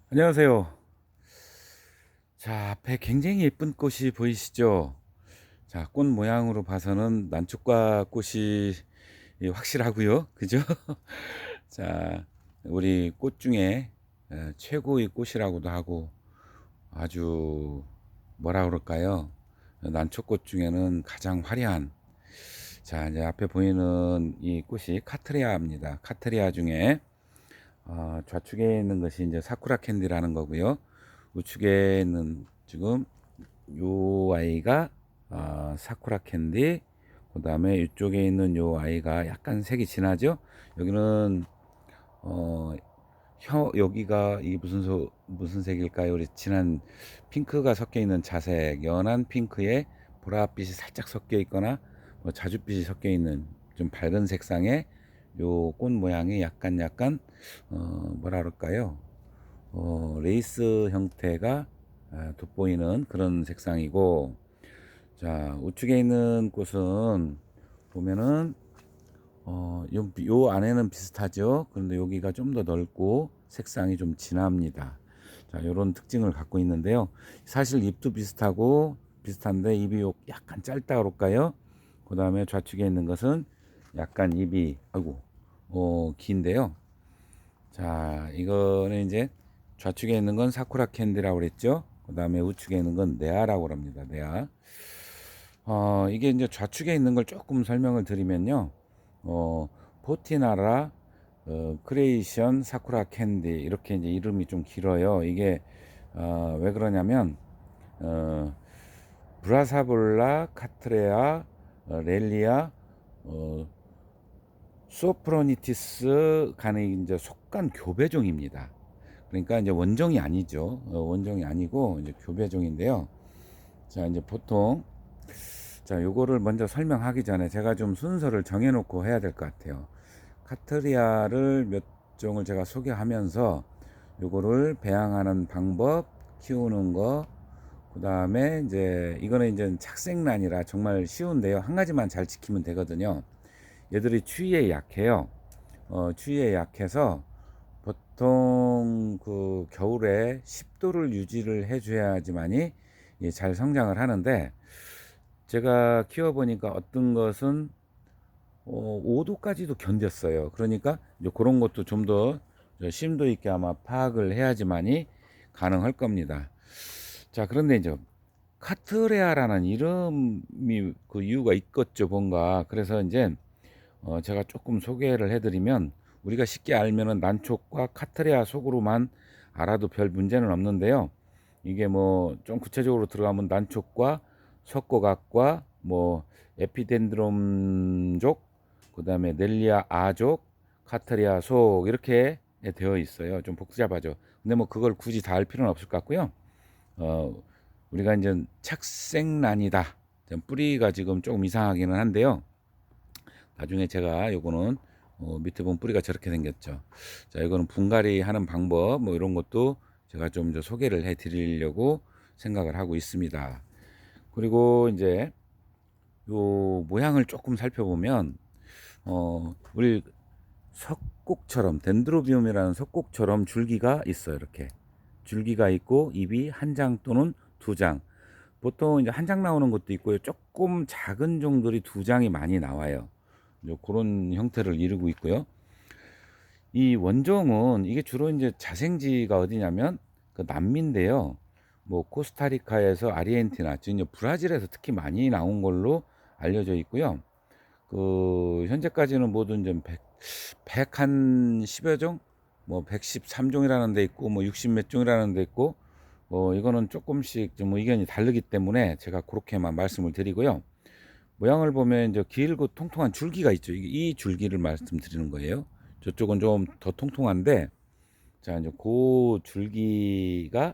안녕하세요. 자, 앞에 굉장히 예쁜 꽃이 보이시죠? 자, 꽃 모양으로 봐서는 난초과 꽃이 확실하고요. 그죠? 자, 우리 꽃 중에 최고의 꽃이라고도 하고 아주 뭐라 그럴까요? 난초꽃 중에는 가장 화려한, 자, 이제 앞에 보이는 이 꽃이 카트리아입니다. 카트리아 중에 좌측에 있는 것이 이제 사쿠라 캔디라는 거고요. 우측에 있는 지금 요 아이가 사쿠라 캔디. 그 다음에 이쪽에 있는 요 아이가 약간 색이 진하죠. 여기는 어, 여기가 이게 무슨 색일까요? 우리 진한 핑크가 섞여 있는 자색, 연한 핑크에 보랏빛이 살짝 섞여 있거나 뭐 자줏빛이 섞여 있는 좀 밝은 색상의 요 꽃 모양이 약간 뭐라 그럴까요? 레이스 형태가 돋보이는 그런 색상이고, 자, 우측에 있는 꽃은 보면은 요 안에는 비슷하죠. 그런데 여기가 좀 더 넓고 색상이 좀 진합니다. 자, 요런 특징을 갖고 있는데요. 사실 잎도 비슷한데 잎이 약간 짧다 그럴까요? 그 다음에 좌측에 있는 것은 약간 잎이 긴데요. 자, 이거는 이제 좌측에 있는 건 사쿠라 캔디라고 그랬죠. 그 다음에 우측에 있는 건 네아라고 합니다. 네아. 이게 이제 좌측에 있는 걸 조금 설명을 드리면요. 포티나라 크레이션 사쿠라 캔디 이렇게 이제 이름이 좀 길어요. 이게 왜 그러냐면 어, 브라사볼라 카트레아 렐리아 어, 소프로니티스 간의 이제 속간 교배종입니다. 그러니까 이제 원종이 아니죠. 원종이 아니고 이제 교배종인데요. 자, 이제 보통 자, 요거를 먼저 설명하기 전에 제가 좀 순서를 정해 놓고 해야 될 것 같아요. 카트리아를 몇 종을 제가 소개하면서 요거를 배양하는 방법, 키우는 거, 그 다음에 이제 이거는 이제 착색란이라 정말 쉬운데요. 한 가지만 잘 지키면 되거든요. 얘들이 추위에 약해요. 추위에 약해서 보통 그 겨울에 10도를 유지를 해줘야지만이 잘 성장을 하는데, 제가 키워보니까 어떤 것은 5도까지도 견뎠어요. 그러니까 이제 그런 것도 좀 더 심도 있게 아마 파악을 해야지만이 가능할 겁니다. 자, 그런데 이제 카트레아라는 이름이 그 이유가 있겠죠, 뭔가. 그래서 이제 제가 조금 소개를 해드리면, 우리가 쉽게 알면은 난촉과 카트레아 속으로만 알아도 별 문제는 없는데요. 이게 뭐 좀 구체적으로 들어가면 난촉과 석고각과 뭐 에피덴드롬족, 그다음에 넬리아 아족, 카트리아 속 이렇게 되어 있어요. 좀 복잡하죠. 근데 뭐 그걸 굳이 다 알 필요는 없을 것 같고요. 어, 우리가 이제 착색란이다. 뿌리가 지금 조금 이상하기는 한데요. 나중에 제가 요거는 밑에 보면 뿌리가 저렇게 생겼죠. 자, 이거는 분갈이 하는 방법 뭐 이런 것도 제가 좀 소개를 해 드리려고 생각을 하고 있습니다. 그리고 이제 요 모양을 조금 살펴보면 우리 석곡처럼 덴드로비움이라는 석곡처럼 줄기가 있어요. 이렇게 줄기가 있고 잎이 한 장 또는 두 장. 보통 이제 한 장 나오는 것도 있고요. 조금 작은 종들이 두 장이 많이 나와요. 그런 형태를 이루고 있고요. 이 원종은 이게 주로 이제 자생지가 어디냐면 그 남미인데요. 뭐 코스타리카에서 아르헨티나, 즉 이제 브라질에서 특히 많이 나온 걸로 알려져 있고요. 그 현재까지는 모두 이제 100한 10여 종, 뭐 113종이라는 데 있고 뭐 60 몇 종이라는 데 있고, 이거는 조금씩 좀 의견이 다르기 때문에 제가 그렇게만 말씀을 드리고요. 모양을 보면 이제 길고 통통한 줄기가 있죠. 이 줄기를 말씀드리는 거예요. 저쪽은 좀 더 통통한데, 자, 이제 그 줄기가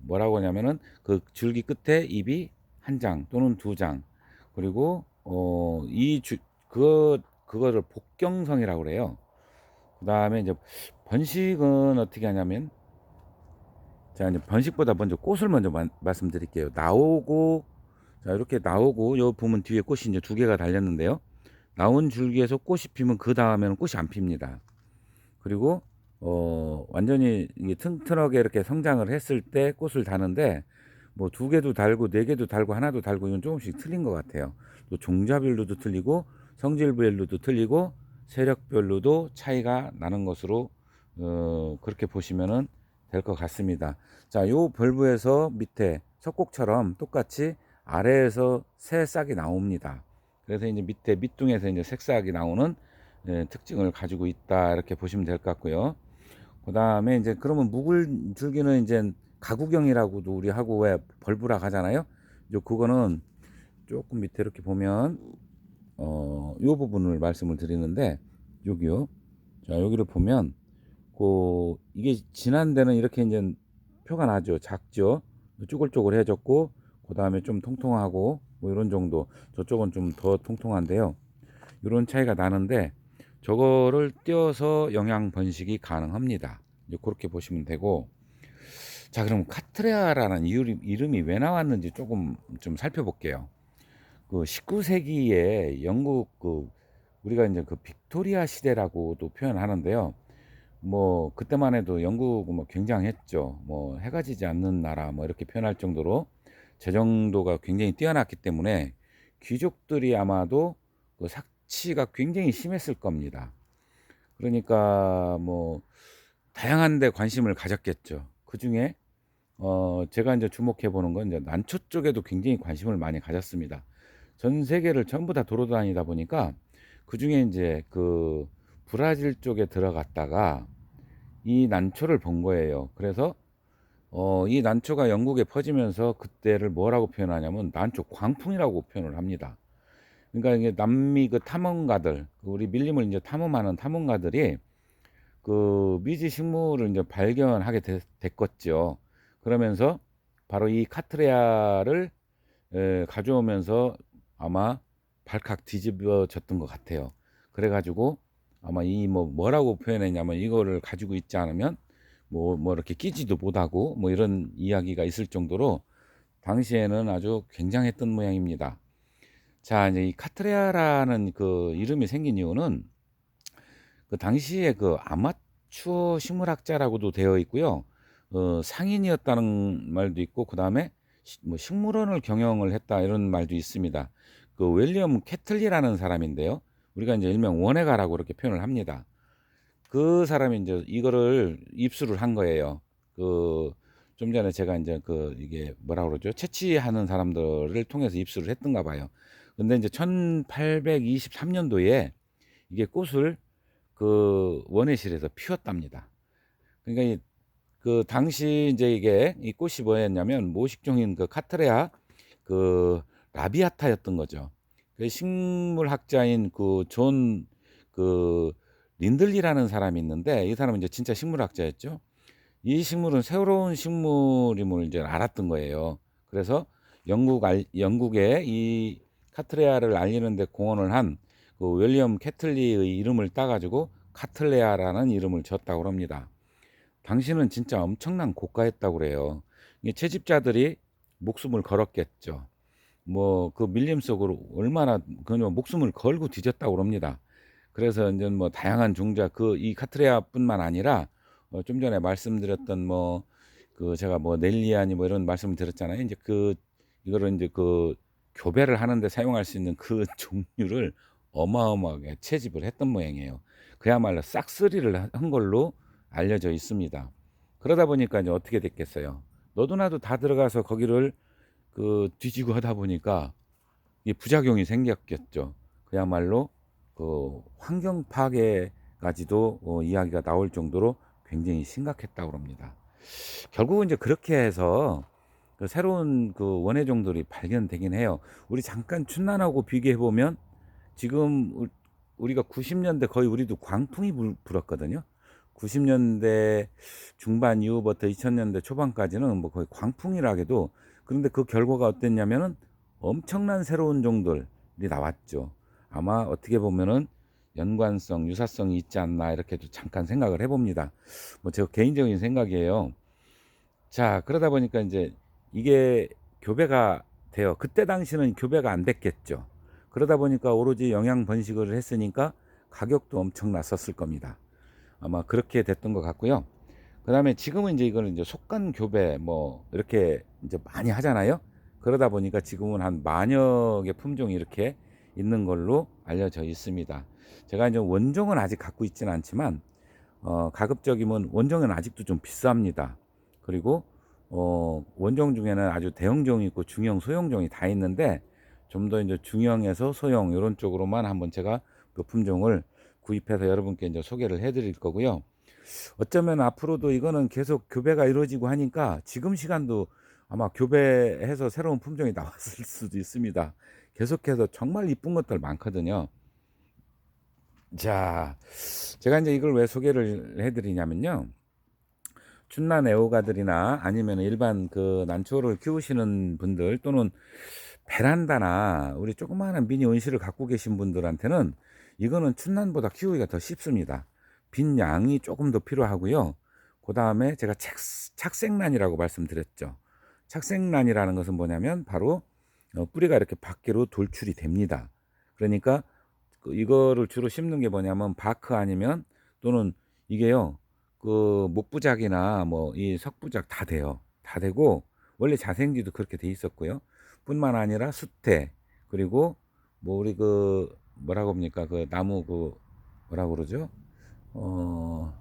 뭐라고 하냐면은 그 줄기 끝에 잎이 한 장 또는 두 장, 그리고 그거를 복경성이라고 그래요. 그다음에 이제 번식은 어떻게 하냐면, 자, 이제 번식보다 먼저 꽃을 먼저 말씀드릴게요. 자, 이렇게 나오고 요 보면 뒤에 꽃이 이제 두 개가 달렸는데요. 나온 줄기에서 꽃이 피면 그 다음에는 꽃이 안 핍니다. 그리고 완전히 이게 튼튼하게 이렇게 성장을 했을 때 꽃을 다는데 뭐 두 개도 달고 네 개도 달고 하나도 달고 이건 조금씩 틀린 것 같아요. 또 종자별로도 틀리고 성질별로도 틀리고 세력별로도 차이가 나는 것으로 그렇게 보시면은 될 것 같습니다. 자, 요 벌브에서 밑에 석곡처럼 똑같이 아래에서 새 싹이 나옵니다. 그래서 이제 밑에 밑둥에서 이제 색싹이 나오는 특징을 가지고 있다 이렇게 보시면 될 것 같고요. 그 다음에 이제 그러면 묵을 줄기는 이제 가구경이라고도 우리 하고 왜 벌브라 하잖아요. 요 그거는 조금 밑에 이렇게 보면 요 부분을 말씀을 드리는데 여기요. 자, 여기를 보면 이게 진한 데는 이렇게 이제 표가 나죠. 작죠. 쭈글쭈글해졌고 그 다음에 좀 통통하고 뭐 이런 정도. 저쪽은 좀 더 통통한데요. 이런 차이가 나는데 저거를 띄어서 영양 번식이 가능합니다. 이제 그렇게 보시면 되고, 자, 그럼 카트레아라는 이름이 왜 나왔는지 조금 좀 살펴볼게요. 그 19세기에 영국 우리가 이제 그 빅토리아 시대라고도 표현하는데요. 뭐 그때만 해도 영국은 뭐 굉장했죠. 뭐 해가 지지 않는 나라 뭐 이렇게 표현할 정도로 재정도가 굉장히 뛰어났기 때문에 귀족들이 아마도 그 착취가 굉장히 심했을 겁니다. 그러니까 뭐 다양한 데 관심을 가졌겠죠. 그중에 제가 이제 주목해 보는 건 이제 난초 쪽에도 굉장히 관심을 많이 가졌습니다. 전 세계를 전부 다 돌아다니다 보니까 그중에 이제 그 브라질 쪽에 들어갔다가 이 난초를 본 거예요. 그래서 이 난초가 영국에 퍼지면서 그때를 뭐라고 표현하냐면 난초 광풍이라고 표현을 합니다. 그러니까 이게 남미 그 탐험가들, 우리 밀림을 이제 탐험하는 탐험가들이 그 미지 식물을 이제 발견하게 됐겠죠. 그러면서 바로 이 카트레아를 가져오면서 아마 발칵 뒤집어졌던 것 같아요. 그래가지고 아마 이 뭐라고 표현했냐면 이거를 가지고 있지 않으면 뭐 이렇게 끼지도 못하고 뭐 이런 이야기가 있을 정도로 당시에는 아주 굉장했던 모양입니다. 자, 이제 이 카트레아라는 그 이름이 생긴 이유는 그 당시에 그 아마추어 식물학자라고도 되어 있고요. 상인이었다는 말도 있고, 그 다음에 뭐 식물원을 경영을 했다 이런 말도 있습니다. 그 윌리엄 캐틀리라는 사람인데요. 우리가 이제 일명 원예가라고 이렇게 표현을 합니다. 그 사람이 이제 이거를 입수를 한 거예요. 그 좀 전에 제가 이제 그 이게 뭐라 그러죠? 채취하는 사람들을 통해서 입수를 했던가 봐요. 근데 이제 1823년도에 이게 꽃을 그 원예실에서 피웠답니다. 그러니까 그 당시 이제 이게 이 꽃이 뭐였냐면 모식종인 그 카트레아 그 라비아타였던 거죠. 그 식물학자인 그 존 그 린들리라는 사람이 있는데 이 사람은 이제 진짜 식물학자였죠. 이 식물은 새로운 식물임을 이제 알았던 거예요. 그래서 영국에 이 카트레아를 알리는데 공헌을 한 그 윌리엄 캐틀리의 이름을 따가지고 카틀레아라는 이름을 지었다고 합니다. 당시는 진짜 엄청난 고가였다고 그래요. 이 채집자들이 목숨을 걸었겠죠. 뭐 그 밀림 속으로 얼마나 그냥 목숨을 걸고 뒤졌다고 합니다. 그래서 이제 뭐 다양한 종자 그 이 카트레아뿐만 아니라 좀 전에 말씀드렸던 뭐 그 제가 뭐 넬리아니 뭐 이런 말씀을 드렸잖아요. 이제 그 이거를 이제 그 교배를 하는데 사용할 수 있는 그 종류를 어마어마하게 채집을 했던 모양이에요. 그야말로 싹쓸이를 한 걸로 알려져 있습니다. 그러다 보니까 이제 어떻게 됐겠어요? 너도 나도 다 들어가서 거기를 그 뒤지고 하다 보니까 이 부작용이 생겼겠죠. 그야말로 그 환경 파괴까지도 이야기가 나올 정도로 굉장히 심각했다고 합니다. 결국은 이제 그렇게 해서 그 새로운 그 원예종들이 발견되긴 해요. 우리 잠깐 춘난하고 비교해 보면 지금 우리가 90년대 거의 우리도 광풍이 불었거든요. 90년대 중반 이후부터 2000년대 초반까지는 뭐 거의 광풍이라 해도 그런데 그 결과가 어땠냐면은 엄청난 새로운 종들이 나왔죠. 아마 어떻게 보면은 연관성, 유사성이 있지 않나 이렇게도 잠깐 생각을 해봅니다. 뭐 제 개인적인 생각이에요. 자, 그러다 보니까 이제 이게 교배가 돼요. 그때 당시는 교배가 안 됐겠죠. 그러다 보니까 오로지 영양 번식을 했으니까 가격도 엄청 났었을 겁니다. 아마 그렇게 됐던 것 같고요. 그 다음에 지금은 이제 이거는 이제 속간 교배 뭐 이렇게 이제 많이 하잖아요. 그러다 보니까 지금은 한 만여 개 품종이 이렇게 있는 걸로 알려져 있습니다. 제가 이제 원종은 아직 갖고 있지는 않지만 가급적이면 원종은 아직도 좀 비쌉니다. 그리고 원종 중에는 아주 대형종이 있고 중형, 소형종이 다 있는데 좀 더 이제 중형에서 소형 이런 쪽으로만 한번 제가 그 품종을 구입해서 여러분께 이제 소개를 해드릴 거고요. 어쩌면 앞으로도 이거는 계속 교배가 이루어지고 하니까 지금 시간도 아마 교배해서 새로운 품종이 나왔을 수도 있습니다. 계속해서 정말 이쁜 것들 많거든요. 자, 제가 이제 이걸 왜 소개를 해드리냐면요. 춘난 애호가들이나 아니면 일반 그 난초를 키우시는 분들 또는 베란다나 우리 조그마한 미니 온실을 갖고 계신 분들한테는 이거는 춘난보다 키우기가 더 쉽습니다. 빈 양이 조금 더 필요하고요. 그 다음에 제가 착색란이라고 말씀드렸죠. 착색란이라는 것은 뭐냐면 바로 뿌리가 이렇게 밖으로 돌출이 됩니다. 그러니까 이거를 주로 심는 게 뭐냐면 바크 아니면 또는 이게요 그 목부작이나 뭐 이 석부작 다 돼요. 다 되고 원래 자생지도 그렇게 돼 있었고요. 뿐만 아니라 수태 그리고 뭐 우리 그 뭐라고 합니까 그 나무 그 뭐라고 그러죠? 어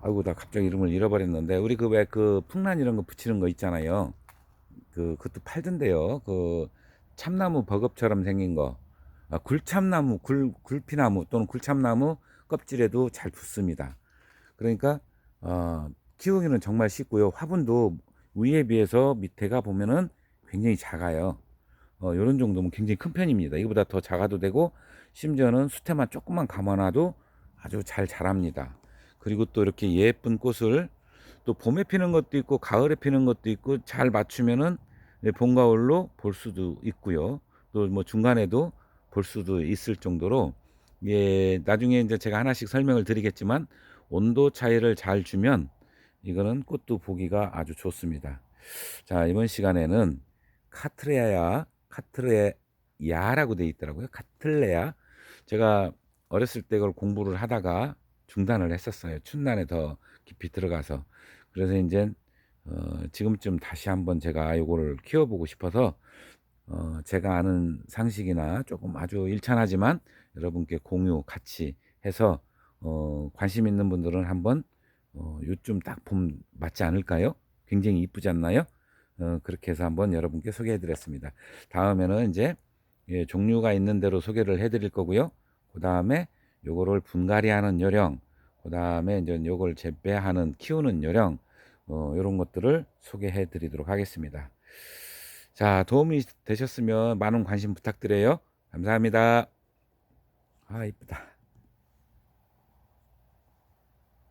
아이고 나 갑자기 이름을 잃어버렸는데 우리 그 왜 그 풍란 이런 거 붙이는 거 있잖아요. 그것도 팔던데요. 그 참나무 버겁처럼 생긴 거. 굴참나무, 굴피나무 또는 굴참나무 껍질에도 잘 붙습니다. 그러니까 키우기는 정말 쉽고요. 화분도 위에 비해서 밑에가 보면은 굉장히 작아요. 요런 정도면 굉장히 큰 편입니다. 이거보다 더 작아도 되고 심지어는 수태만 조금만 감아놔도 아주 잘 자랍니다. 그리고 또 이렇게 예쁜 꽃을 또 봄에 피는 것도 있고 가을에 피는 것도 있고 잘 맞추면은 봄 가을로 볼 수도 있고요. 또 뭐 중간에도 볼 수도 있을 정도로 예 나중에 이제 제가 하나씩 설명을 드리겠지만 온도 차이를 잘 주면 이거는 꽃도 보기가 아주 좋습니다. 자, 이번 시간에는 카트레야라고 되어 있더라고요. 카틀레야. 제가 어렸을 때 그걸 공부를 하다가 중단을 했었어요. 춘난에 더 깊이 들어가서. 그래서 이제 지금쯤 다시 한번 제가 요거를 키워보고 싶어서 제가 아는 상식이나 조금 아주 일찬하지만 여러분께 공유 같이 해서 관심 있는 분들은 한번 요쯤 딱 봄 맞지 않을까요? 굉장히 이쁘지 않나요? 그렇게 해서 한번 여러분께 소개해 드렸습니다. 다음에는 이제 예, 종류가 있는 대로 소개를 해 드릴 거고요. 그 다음에 요거를 분갈이 하는 요령, 그 다음에 이제 요걸 재배하는 키우는 요령, 요런 것들을 소개해 드리도록 하겠습니다. 자, 도움이 되셨으면 많은 관심 부탁드려요. 감사합니다. 아, 이쁘다.